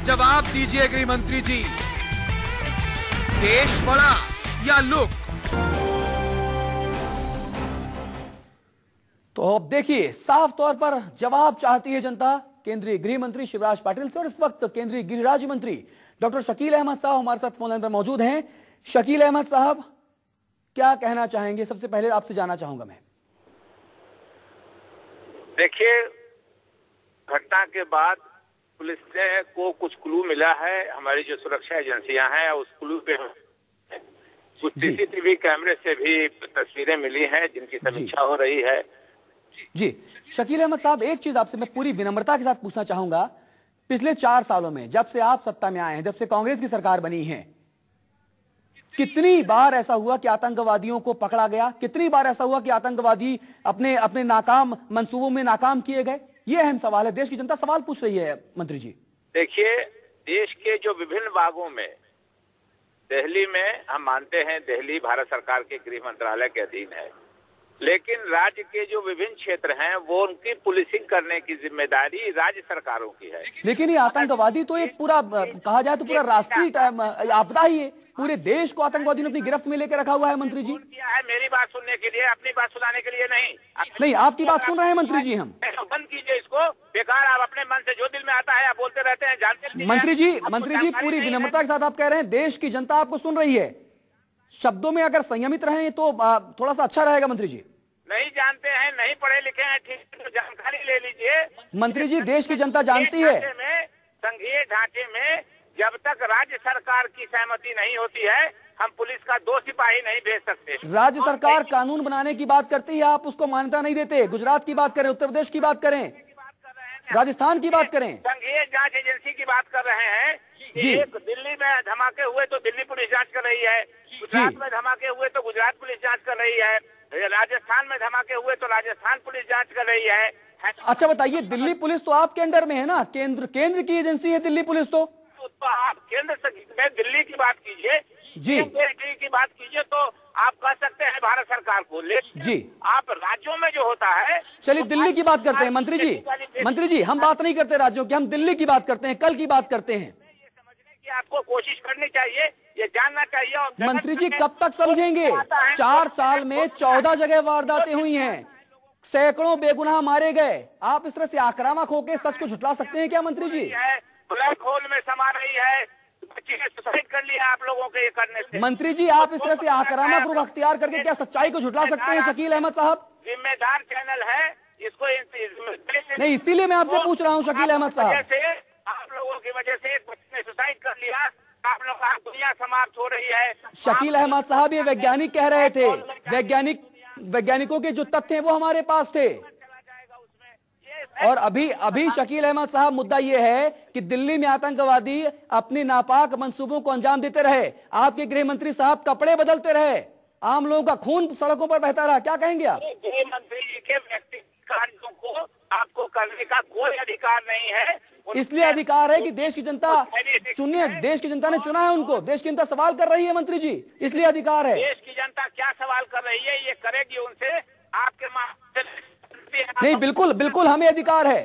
जवाब दीजिए गृह मंत्री जी, देश बड़ा या लुक? तो अब देखिए, साफ तौर पर जवाब चाहती है जनता केंद्रीय गृह मंत्री शिवराज पाटिल से। और इस वक्त केंद्रीय गृह राज्य मंत्री डॉक्टर शकील अहमद साहब हमारे साथ फोन लाइन पर मौजूद हैं। शकील अहमद साहब, क्या कहना चाहेंगे? सबसे पहले आपसे जानना चाहूंगा मैं। देखिए, घटना के बाद पुलिस ने को कुछ क्लू मिला है, हमारी जो सुरक्षा एजेंसियां हैं उस क्लू पे कुछ सीसीटीवी कैमरे से भी तस्वीरें मिली हैं जिनकी समीक्षा हो रही है। जी शकील अहमद साहब, एक चीज आपसे मैं पूरी विनम्रता के साथ पूछना चाहूंगा, पिछले 4 सालों में जब से आप सत्ता में आए हैं, जब से कांग्रेस की सरकार बनी है, कितनी बार ऐसा हुआ कि आतंकवादियों को पकड़ा गया? कितनी बार ऐसा हुआ कि आतंकवादी अपने अपने नाकाम मंसूबों में नाकाम किए गए? ये अहम सवाल है, देश की जनता सवाल पूछ रही है मंत्री जी। देखिए, देश के जो विभिन्न भागों में, दिल्ली में हम मानते हैं दिल्ली भारत सरकार के गृह मंत्रालय के अधीन है, लेकिन राज्य के जो विभिन्न क्षेत्र हैं वो उनकी पुलिसिंग करने की जिम्मेदारी राज्य सरकारों की है। लेकिन ये आतंकवादी तो एक पूरा कहा जाए तो पूरा राष्ट्रीय आपदा ही है, पूरे देश को आतंकवादियों ने अपनी गिरफ्त में लेकर रखा हुआ है मंत्री जी। किया है मेरी बात सुनने के लिए, अपनी बात सुनाने के लिए नहीं। नहीं, आपकी बात सुन रहे हैं मंत्री जी हम। बंद कीजिए इसको, बेकार आप अपने मन से जो दिल में आता है आप बोलते रहते हैं, जानते। मंत्री जी पूरी विनम्रता के साथ आप कह रहे हैं देश की जनता आपको सुन रही है, शब्दों में अगर संयमित रहे तो थोड़ा सा अच्छा रहेगा मंत्री जी। नहीं जानते हैं, नहीं पढ़े लिखे हैं, ठीक है, तो जानकारी ले लीजिए। मंत्री जी, देश की जनता जानती है, संघीय ढांचे में जब तक राज्य सरकार की सहमति नहीं होती है हम पुलिस का 2 सिपाही नहीं भेज सकते। राज्य सरकार कानून बनाने की बात करती है, आप उसको मान्यता नहीं देते। गुजरात की बात करें, उत्तर प्रदेश की बात करें, राजस्थान की बात करें, संघीय जांच एजेंसी की बात कर रहे हैं। एक दिल्ली में धमाके हुए तो दिल्ली पुलिस जांच कर रही है, गुजरात में धमाके हुए तो गुजरात पुलिस जांच कर रही है, राजस्थान में धमाके हुए तो राजस्थान पुलिस जांच कर रही है। अच्छा बताइए, दिल्ली पुलिस तो आपके अंडर में है ना, केंद्र की एजेंसी है दिल्ली पुलिस। तो आप केंद्र में दिल्ली की बात कीजिए जी, की बात कीजिए तो आप कह सकते हैं भारत सरकार को, लेकिन जी आप राज्यों में जो होता है। चलिए दिल्ली की बात करते हैं मंत्री जी हम बात नहीं करते राज्यों की, हम दिल्ली की बात करते हैं, कल की बात करते हैं। ये समझने की आपको कोशिश करनी चाहिए, ये जानना चाहिए। और मंत्री जी कब तक समझेंगे? 4 साल में 14 जगह वारदातें हुई हैं, सैकड़ों बेगुनाह मारे गए। आप इस तरह से आक्रामक होकर सच को झुठला सकते हैं क्या मंत्री जी? ब्लैक होल में समा रही है, बच्ची ने सुसाइड कर लिया आप लोगों के ये करने से। मंत्री जी आप इस तरह से आक्रामक रूप अख्तियार करके क्या सच्चाई को झुठला सकते हैं शकील अहमद साहब? जिम्मेदार चैनल है, इसको नहीं, इसीलिए मैं आपसे पूछ रहा हूँ शकील अहमद साहब। आप लोगों की वजह से एक बच्ची ने सुसाइड कर लिया, आप लोगों का दुनिया समाप्त हो रही है। शकील अहमद साहब, ये वैज्ञानिक कह रहे थे, वैज्ञानिकों के जो तथ्य हैं वो हमारे पास थे। और अभी शकील अहमद साहब, मुद्दा यह है कि दिल्ली में आतंकवादी अपने नापाक मंसूबों को अंजाम देते रहे, आपके गृह मंत्री साहब कपड़े बदलते रहे, आम लोगों का खून सड़कों पर बहता रहा। क्या कहेंगे आप? गृह मंत्री जी के व्यक्तिगत कार्यों को आपको करने का कोई अधिकार नहीं है। इसलिए अधिकार है कि देश की जनता चुनिए, देश की जनता ने चुना है उनको, देश की जनता सवाल कर रही है मंत्री जी, इसलिए अधिकार है। देश की जनता क्या सवाल कर रही है ये करेगी उनसे, आपके नहीं, बिल्कुल हमें अधिकार है,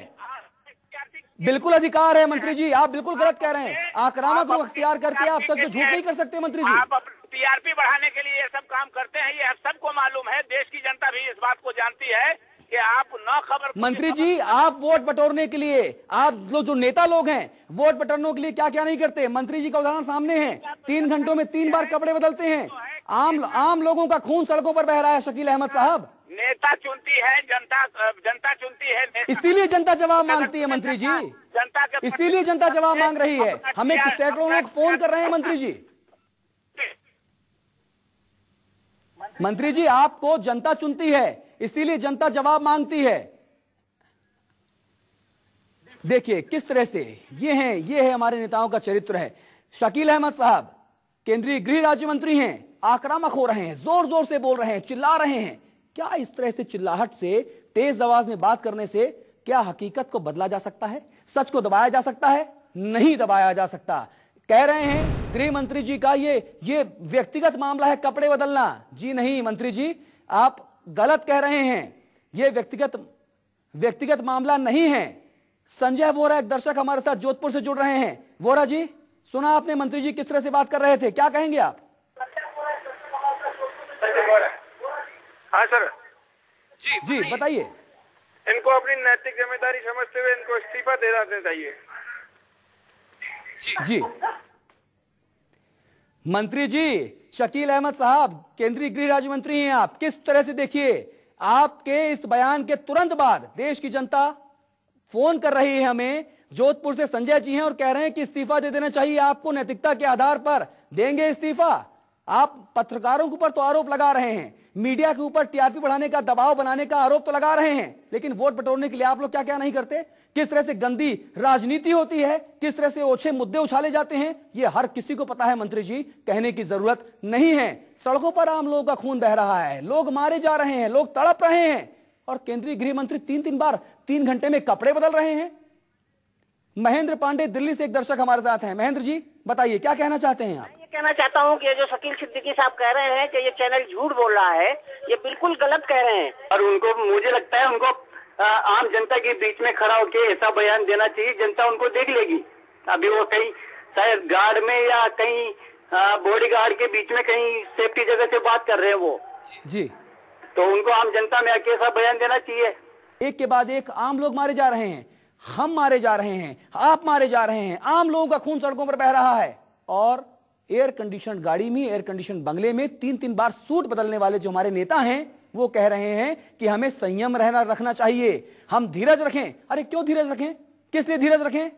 बिल्कुल अधिकार है मंत्री जी, आप बिल्कुल गलत कह रहे हैं। आक्रामक रूप अख्तियार करके आप सच को झूठ नहीं कर सकते मंत्री जी। आप टीआरपी बढ़ाने के लिए ये सब काम करते हैं, ये सबको मालूम है, देश की जनता भी इस बात को जानती है कि आप न खबर। मंत्री जी, आप वोट बटोरने के लिए, आप लोग जो नेता लोग हैं वोट बटोरने के लिए क्या क्या नहीं करते। मंत्री जी का उदाहरण सामने है, 3 घंटों में 3 बार कपड़े बदलते हैं, आम लोगों का खून सड़कों पर बह रहा है। शकील अहमद साहब, नेता चुनती है जनता चुनती है, इसीलिए जनता जवाब मांगती है मंत्री जी, इसीलिए जनता जवाब मांग रही है। हमें सैकड़ों लोग फोन कर रहे हैं मंत्री जी। मंत्री जी, आपको जनता चुनती है, इसीलिए जनता जवाब मांगती है। देखिए किस तरह से ये है हमारे नेताओं का चरित्र है। शकील अहमद साहब केंद्रीय गृह राज्य मंत्री हैं, आक्रामक हो रहे हैं, जोर जोर से बोल रहे हैं, चिल्ला रहे हैं। क्या इस तरह से चिल्लाहट से, तेज आवाज में बात करने से क्या हकीकत को बदला जा सकता है? सच को दबाया जा सकता है? नहीं दबाया जा सकता। कह रहे हैं गृह मंत्री जी का ये व्यक्तिगत मामला है कपड़े बदलना। जी नहीं मंत्री जी, आप गलत कह रहे हैं, ये व्यक्तिगत मामला नहीं है। संजय वोरा एक दर्शक हमारे साथ जोधपुर से जुड़ रहे हैं। वोरा जी, सुना आपने मंत्री जी किस तरह से बात कर रहे थे, क्या कहेंगे आप? हाँ सर जी बताइए। इनको अपनी नैतिक जिम्मेदारी समझते हुए इनको इस्तीफा दे देना चाहिए। जी मंत्री जी, शकील अहमद साहब केंद्रीय गृह राज्य मंत्री हैं आप, किस तरह से देखिए आपके इस बयान के तुरंत बाद देश की जनता फोन कर रही है हमें, जोधपुर से संजय जी हैं और कह रहे हैं कि इस्तीफा दे देना चाहिए आपको, नैतिकता के आधार पर देंगे इस्तीफा। आप पत्रकारों के ऊपर तो आरोप लगा रहे हैं, मीडिया के ऊपर टीआरपी बढ़ाने का, दबाव बनाने का आरोप तो लगा रहे हैं, लेकिन वोट बटोरने के लिए आप लोग क्या क्या नहीं करते? किस तरह से गंदी राजनीति होती है, किस तरह से ओछे मुद्दे उछाले जाते हैं, ये हर किसी को पता है मंत्री जी, कहने की जरूरत नहीं है। सड़कों पर आम लोगों का खून बह रहा है, लोग मारे जा रहे हैं, लोग तड़प रहे हैं, और केंद्रीय गृह मंत्री 3-3 बार 3 घंटे में कपड़े बदल रहे हैं। महेंद्र पांडे दिल्ली से एक दर्शक हमारे साथ हैं। महेंद्र जी बताइए, क्या कहना चाहते हैं आप? ये कहना चाहता हूँ कि जो शकील सिद्दीकी साहब कह रहे हैं कि ये चैनल झूठ बोल रहा है, ये बिल्कुल गलत कह रहे हैं। और उनको, मुझे लगता है उनको आम जनता के बीच में खड़ा होकर ऐसा बयान देना चाहिए, जनता उनको देख लेगी। अभी वो कहीं शायद गार्ड में या कहीं बॉडी गार्ड के बीच में कहीं सेफ्टी जगह से बात कर रहे हैं वो जी, तो उनको आम जनता में आके ऐसा बयान देना चाहिए। एक के बाद एक आम लोग मारे जा रहे हैं, हम मारे जा रहे हैं, आप मारे जा रहे हैं, आम लोगों का खून सड़कों पर बह रहा है, और एयर कंडीशन गाड़ी में, एयर कंडीशन बंगले में 3-3 बार सूट बदलने वाले जो हमारे नेता हैं वो कह रहे हैं कि हमें संयम रखना चाहिए, हम धीरज रखें। अरे क्यों धीरज रखें, किस लिए धीरज रखें?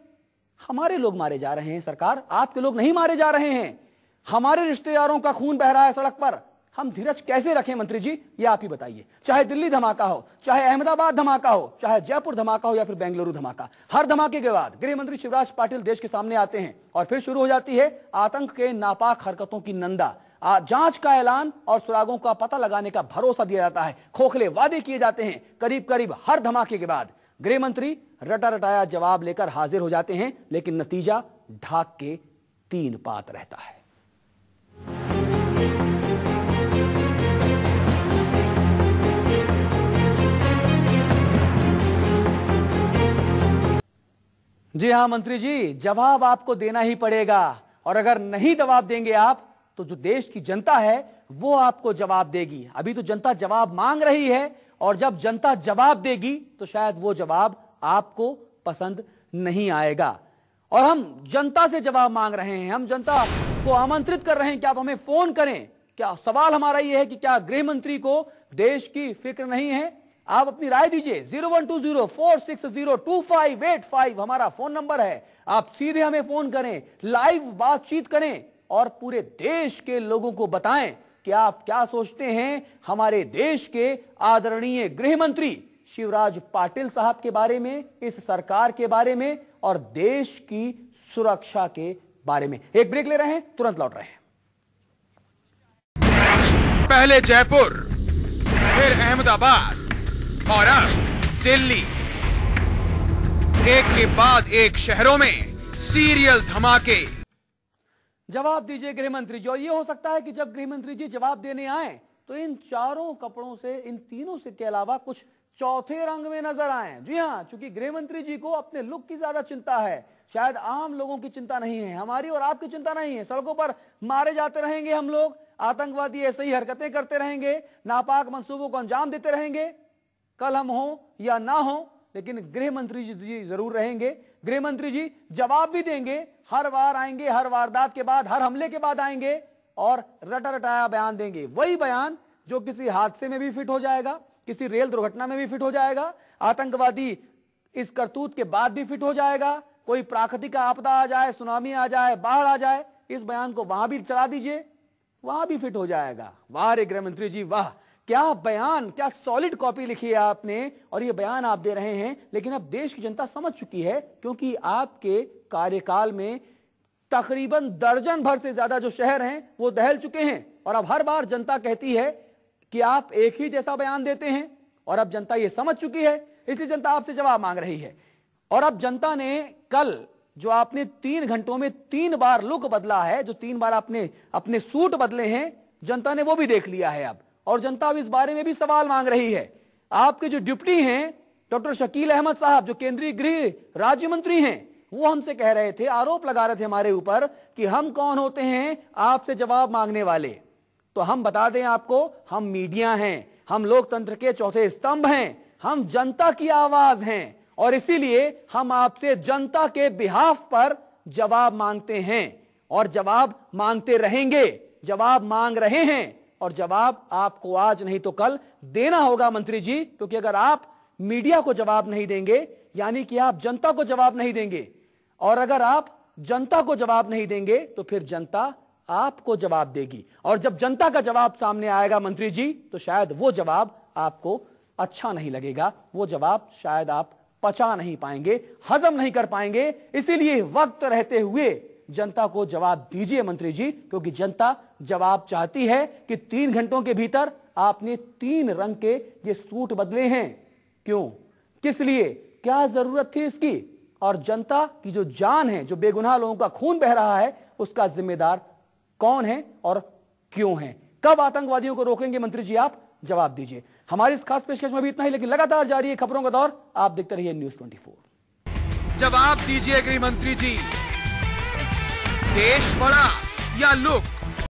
हमारे लोग मारे जा रहे हैं सरकार, आपके लोग नहीं मारे जा रहे हैं, हमारे रिश्तेदारों का खून बह रहा है सड़क पर, हम धीरज कैसे रखें मंत्री जी, ये आप ही बताइए। चाहे दिल्ली धमाका हो, चाहे अहमदाबाद धमाका हो, चाहे जयपुर धमाका हो या फिर बेंगलुरु धमाका, हर धमाके के बाद गृह मंत्री शिवराज पाटिल देश के सामने आते हैं और फिर शुरू हो जाती है आतंक के नापाक हरकतों की नंदा। जांच का ऐलान और सुरागों का पता लगाने का भरोसा दिया जाता है, खोखले वादे किए जाते हैं, करीब करीब हर धमाके के बाद गृह मंत्री रटा रटाया जवाब लेकर हाजिर हो जाते हैं, लेकिन नतीजा ढाक के 3 पात रहता है। जी हां मंत्री जी, जवाब आपको देना ही पड़ेगा, और अगर नहीं जवाब देंगे आप तो जो देश की जनता है वो आपको जवाब देगी। अभी तो जनता जवाब मांग रही है, और जब जनता जवाब देगी तो शायद वो जवाब आपको पसंद नहीं आएगा। और हम जनता से जवाब मांग रहे हैं, हम जनता को आमंत्रित कर रहे हैं कि आप हमें फोन करें। क्या सवाल हमारा यह है कि क्या गृह मंत्री को देश की फिक्र नहीं है? आप अपनी राय दीजिए। 0120-460-2585 हमारा फोन नंबर है, आप सीधे हमें फोन करें, लाइव बातचीत करें और पूरे देश के लोगों को बताएं कि आप क्या सोचते हैं हमारे देश के आदरणीय गृह मंत्री शिवराज पाटिल साहब के बारे में, इस सरकार के बारे में और देश की सुरक्षा के बारे में। एक ब्रेक ले रहे हैं, तुरंत लौट रहे हैं। पहले जयपुर, फिर अहमदाबाद और अब दिल्ली, एक के बाद एक शहरों में सीरियल धमाके। जवाब दीजिए गृह मंत्री जी। और यह हो सकता है कि जब गृह मंत्री जी जवाब देने आए तो इन चारों कपड़ों से, इन तीनों से के अलावा कुछ चौथे रंग में नजर आए। जी हां, क्योंकि गृह मंत्री जी को अपने लुक की ज्यादा चिंता है, शायद आम लोगों की चिंता नहीं है, हमारी और आपकी चिंता नहीं है। सड़कों पर मारे जाते रहेंगे हम लोग, आतंकवादी ऐसे ही हरकतें करते रहेंगे, नापाक मंसूबों को अंजाम देते रहेंगे, कल हम हो या ना हो, लेकिन गृह मंत्री जी जरूर रहेंगे। गृह मंत्री जी जवाब भी देंगे, हर बार आएंगे, हर वारदात के बाद, हर हमले के बाद आएंगे और रटा रटाया बयान देंगे। वही बयान जो किसी हादसे में भी फिट हो जाएगा, किसी रेल दुर्घटना में भी फिट हो जाएगा, आतंकवादी इस करतूत के बाद भी फिट हो जाएगा, कोई प्राकृतिक आपदा आ जाए, सुनामी आ जाए, बाढ़ आ जाए, इस बयान को वहां भी चला दीजिए, वहां भी फिट हो जाएगा। वाह रे गृह मंत्री जी वाह, क्या बयान, क्या सॉलिड कॉपी लिखी है आपने, और ये बयान आप दे रहे हैं। लेकिन अब देश की जनता समझ चुकी है, क्योंकि आपके कार्यकाल में तकरीबन दर्जन भर से ज्यादा जो शहर हैं वो दहल चुके हैं, और अब हर बार जनता कहती है कि आप एक ही जैसा बयान देते हैं, और अब जनता ये समझ चुकी है, इसलिए जनता आपसे जवाब मांग रही है। और अब जनता ने कल जो आपने 3 घंटों में 3 बार लुक बदला है, जो 3 बार आपने अपने सूट बदले हैं, जनता ने वो भी देख लिया है अब, और जनता अब इस बारे में भी सवाल मांग रही है। आपके जो डिप्टी हैं डॉक्टर शकील अहमद साहब जो केंद्रीय गृह राज्य मंत्री हैं, वो हमसे कह रहे थे, आरोप लगा रहे थे हमारे ऊपर कि हम कौन होते हैं आपसे जवाब मांगने वाले। तो हम बता दें आपको, हम मीडिया हैं, हम लोकतंत्र के चौथे स्तंभ हैं, हम जनता की आवाज हैं और इसीलिए हम आपसे जनता के बिहाफ पर जवाब मांगते हैं और जवाब मांगते रहेंगे। जवाब मांग रहे हैं और जवाब आपको आज नहीं तो कल देना होगा मंत्री जी, क्योंकि अगर आप मीडिया को जवाब नहीं देंगे यानी कि आप जनता को जवाब नहीं देंगे, और अगर आप जनता को जवाब नहीं देंगे तो फिर जनता आपको जवाब देगी, और जब जनता का जवाब सामने आएगा मंत्री जी, तो शायद वो जवाब आपको अच्छा नहीं लगेगा, वो जवाब शायद आप पचा नहीं पाएंगे, हजम नहीं कर पाएंगे। इसीलिए वक्त रहते हुए जनता को जवाब दीजिए मंत्री जी, क्योंकि जनता जवाब चाहती है कि 3 घंटों के भीतर आपने 3 रंग के ये सूट बदले हैं। क्यों, किस लिए, क्या जरूरत थी इसकी, और जनता की जो जान है, जो बेगुनाह लोगों का खून बह रहा है, उसका जिम्मेदार कौन है और क्यों है। कब आतंकवादियों को रोकेंगे मंत्री जी, आप जवाब दीजिए। हमारी इस खास पेशकश में भी इतना ही, लेकिन लगातार जारी है खबरों का दौर, आप देखते रहिए न्यूज़ 24। जवाब दीजिए गृह मंत्री जी, देश बड़ा या लुक,